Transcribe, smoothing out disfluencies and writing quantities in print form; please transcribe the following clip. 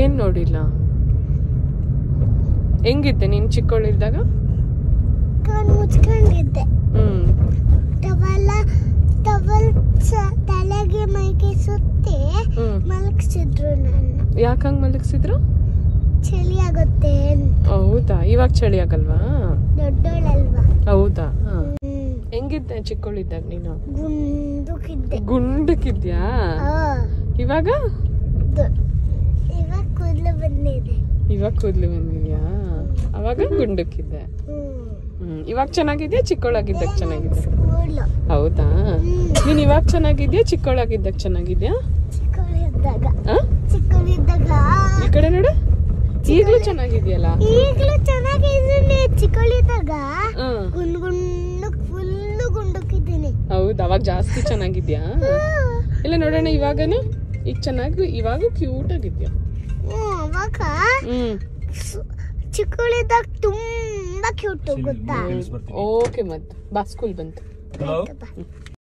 ಏನ್ ನೋಡಿಲ್ಲ. ಹೆಂಗಿದ್ದೆ ನೀನ್ ಚಿಕ್ಕವಳಿದ್ದಾಗ? ಮುಚ್ಕೊಂಡಿದ್ದೆ. ಟವಲ್ ತಲೆಗೆ ಮೈಗೆ ಸುತ್ತಿ ಮಲಗಿಸಿದ್ರು ನನ್ನ. ಯಾಕಂಗ್ ಮಲಗಿಸಿದ್ರು? ಚಳಿ ಆಗುತ್ತೆ. ಹೌದಾ? ಇವಾಗ ಚಳಿ ಆಗಲ್ವಾ? ದೊಡ್ಡೋಳಲ್ವಾ? ಹೌದಾ? ಹೆಂಗಿದ್ದೆ ಚಿಕ್ಕವಳಿದ್ದಾಗ ನೀನು? ಗುಂಡಕ್ಕಿದ್ಯಾ? ಇವಾಗ ಕೂದಲು ಬಂದಿದೆ. ಇವಾಗ ಕೂದಲು ಬಂದಿದ್ಯಾ? ಅವಾಗ ಗುಂಡಕ್ಕಿದ್ದೆ. ಇವಾಗ ಚೆನ್ನಾಗಿದ್ಯಾ ಚಿಕ್ಕವಳಾಗಿದ್ದಾಗ ಚೆನ್ನಾಗಿದ್ದೆ? ಹೌದಾ? ನೀನ್ ಇವಾಗ ಚೆನ್ನಾಗಿದ್ಯಾ ಚಿಕ್ಕವಳಾಗಿದ್ದಾಗ ಚೆನ್ನಾಗಿದ್ಯಾ? ಚಿಕ್ಕವಳಿದ್ದಾಗ ಈ ಕಡೆ ನೋಡು, ಈಗ್ಲೂ ಚೆನ್ನಾಗಿದ್ಯಲ್ಲ? ಈಗಲೂ ಚೆನ್ನಾಗಿದ್ದೀನಿ. ಚಿಕ್ಕವಳಿದ್ದಾಗ ಫುಲ್ಲು ಗುಂಡಕ್ಕಿದ್ದೀನಿ. ಹೌದಾ? ಅವಾಗ ಜಾಸ್ತಿ ಚೆನ್ನಾಗಿದ್ಯಾ? ಇಲ್ಲ ನೋಡೋಣ ಇವಾಗನು. ಈಗ ಚೆನ್ನಾಗಿ ಇವಾಗ ಕ್ಯೂಟ್ ಆಗಿದ್ಯಾ? ಅವಾಗ ಚಿಕ್ಕವಳಿದ್ದಾಗ ತುಂಬಾ ಕ್ಯೂಟ್ ಗೊತ್ತಾ? ಓಕೆ, ಮತ್ತೆ ಬಾ ಸ್ಕೂಲ್ ಬಂತು.